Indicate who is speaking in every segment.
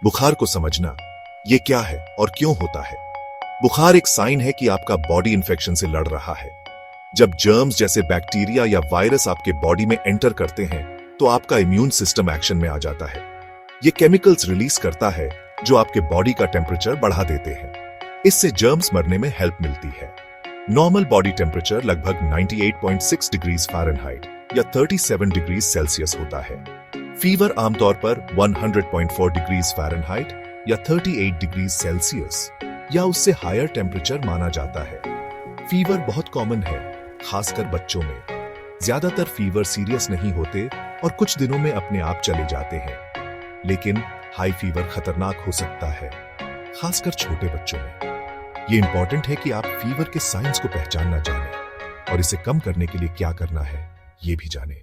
Speaker 1: बुखार को समझना, ये क्या है और क्यों होता है। बुखार एक साइन है कि आपका बॉडी इन्फेक्शन से लड़ रहा है। जब जर्म्स जैसे बैक्टीरिया या वायरस आपके बॉडी में एंटर करते हैं तो आपका इम्यून सिस्टम एक्शन में आ जाता है। ये केमिकल्स रिलीज करता है जो आपके बॉडी का टेम्परेचर बढ़ा देते हैं। इससे जर्म्स मरने में हेल्प मिलती है। नॉर्मल बॉडी टेम्परेचर लगभग 98.6 डिग्रीज फ़ारेनहाइट या 37 डिग्रीज सेल्सियस होता है। फीवर आमतौर पर 100.4 डिग्रीज फ़ारेनहाइट या 38 डिग्रीज सेल्सियस या उससे हायर टेम्परेचर माना जाता है। फीवर बहुत कॉमन है, खासकर बच्चों में। ज्यादातर फीवर सीरियस नहीं होते और कुछ दिनों में अपने आप चले जाते हैं। लेकिन हाई फीवर खतरनाक हो सकता है, खासकर छोटे बच्चों में। ये इंपॉर्टेंट है कि आप फीवर के साइंस को पहचानना जानें और इसे कम करने के लिए क्या करना है, ये भी जानें।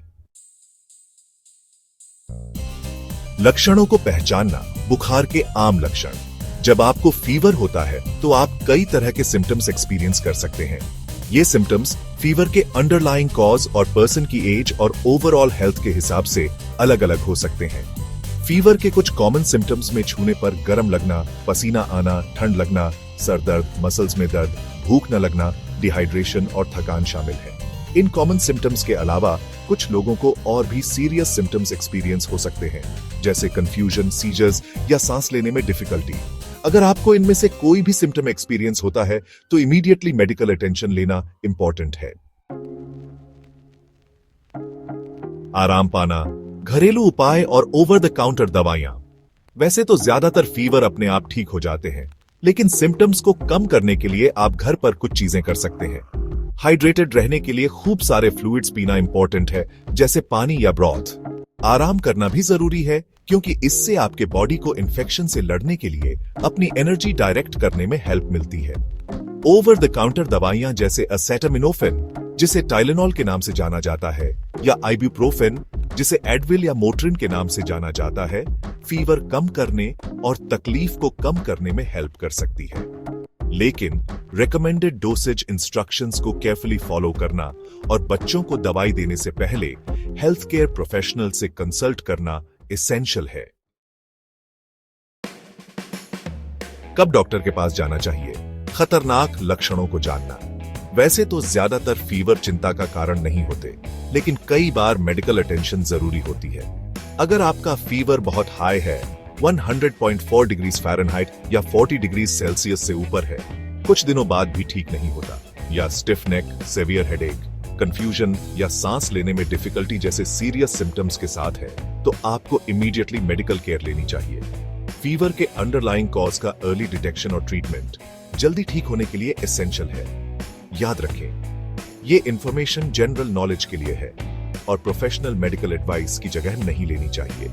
Speaker 1: लक्षणों को पहचानना। बुखार के आम लक्षण। जब आपको फीवर होता है तो आप कई तरह के सिम्टम्स एक्सपीरियंस कर सकते हैं। ये सिम्टम्स फीवर के अंडरलाइंग कॉज और पर्सन की एज और ओवरऑल हेल्थ के हिसाब से अलग अलग हो सकते हैं। फीवर के कुछ कॉमन सिम्टम्स में छूने पर गर्म लगना, पसीना आना, ठंड लगना, सर दर्द, मसल्स में दर्द, भूख न लगना, डिहाइड्रेशन और थकान शामिल है। इन कॉमन सिम्टम्स के अलावा कुछ लोगों को और भी सीरियस सिम्टम्स एक्सपीरियंस हो सकते हैं, जैसे कंफ्यूजन, सीजर्स या सांस लेने में डिफिकल्टी। अगर आपको इनमें से कोई भी सिम्टम एक्सपीरियंस होता है तो इमीडिएटली मेडिकल अटेंशन लेना इंपॉर्टेंट है। आराम पाना, घरेलू उपाय और ओवर द काउंटर दवाइयां। वैसे तो ज्यादातर फीवर अपने आप ठीक हो जाते हैं, लेकिन सिम्टम्स को कम करने के लिए आप घर पर कुछ चीजें कर सकते हैं। हाइड्रेटेड रहने के लिए खूब सारे फ्लूइड्स पीना इंपॉर्टेंट है, जैसे पानी या ब्रॉथ। आराम करना भी जरूरी है, क्योंकि इससे आपके बॉडी को इन्फेक्शन से लड़ने के लिए अपनी एनर्जी डायरेक्ट करने में हेल्प मिलती है। ओवर द काउंटर दवाइयां जैसे एसेटामिनोफेन, जिसे टाइलेनॉल के नाम से जाना जाता है, या आइब्यूप्रोफेन, जिसे एडविल या मोट्रिन के नाम से जाना जाता है, फीवर कम करने और तकलीफ को कम करने में हेल्प कर सकती है। लेकिन रिकमेंडेड डोसेज इंस्ट्रक्शंस को केयरफुली फॉलो करना और बच्चों को दवाई देने से पहले हेल्थ केयर प्रोफेशनल से कंसल्ट करना एसेंशियल है। कब डॉक्टर के पास जाना चाहिए? खतरनाक लक्षणों को जानना। वैसे तो ज्यादातर फीवर चिंता का कारण नहीं होते, लेकिन कई बार मेडिकल अटेंशन जरूरी होती है। अगर आपका फीवर बहुत हाई है, 100.4 डिग्रीज फ़ारेनहाइट या 40 डिग्रीज सेल्सियस से ऊपर है, कुछ दिनों बाद भी ठीक नहीं होता, या स्टिफ नेक, सेवियर हेडेक, कंफ्यूजन या सांस लेने में डिफिकल्टी जैसे सीरियस सिम्टम्स के साथ है, तो आपको इमीडिएटली मेडिकल केयर लेनी चाहिए। फीवर के अंडरलाइंग कॉज का अर्ली डिटेक्शन और ट्रीटमेंट जल्दी ठीक होने के लिए एसेंशियल है। याद रखें, ये इंफॉर्मेशन जनरल नॉलेज के लिए है और प्रोफेशनल मेडिकल एडवाइस की जगह नहीं लेनी चाहिए।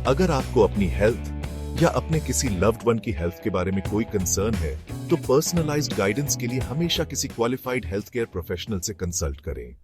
Speaker 1: अगर आपको अपनी हेल्थ या अपने किसी लव्ड वन की हेल्थ के बारे में कोई कंसर्न है, तो पर्सनलाइज्ड गाइडेंस के लिए हमेशा किसी क्वालिफाइड हेल्थ केयर प्रोफेशनल से कंसल्ट करें।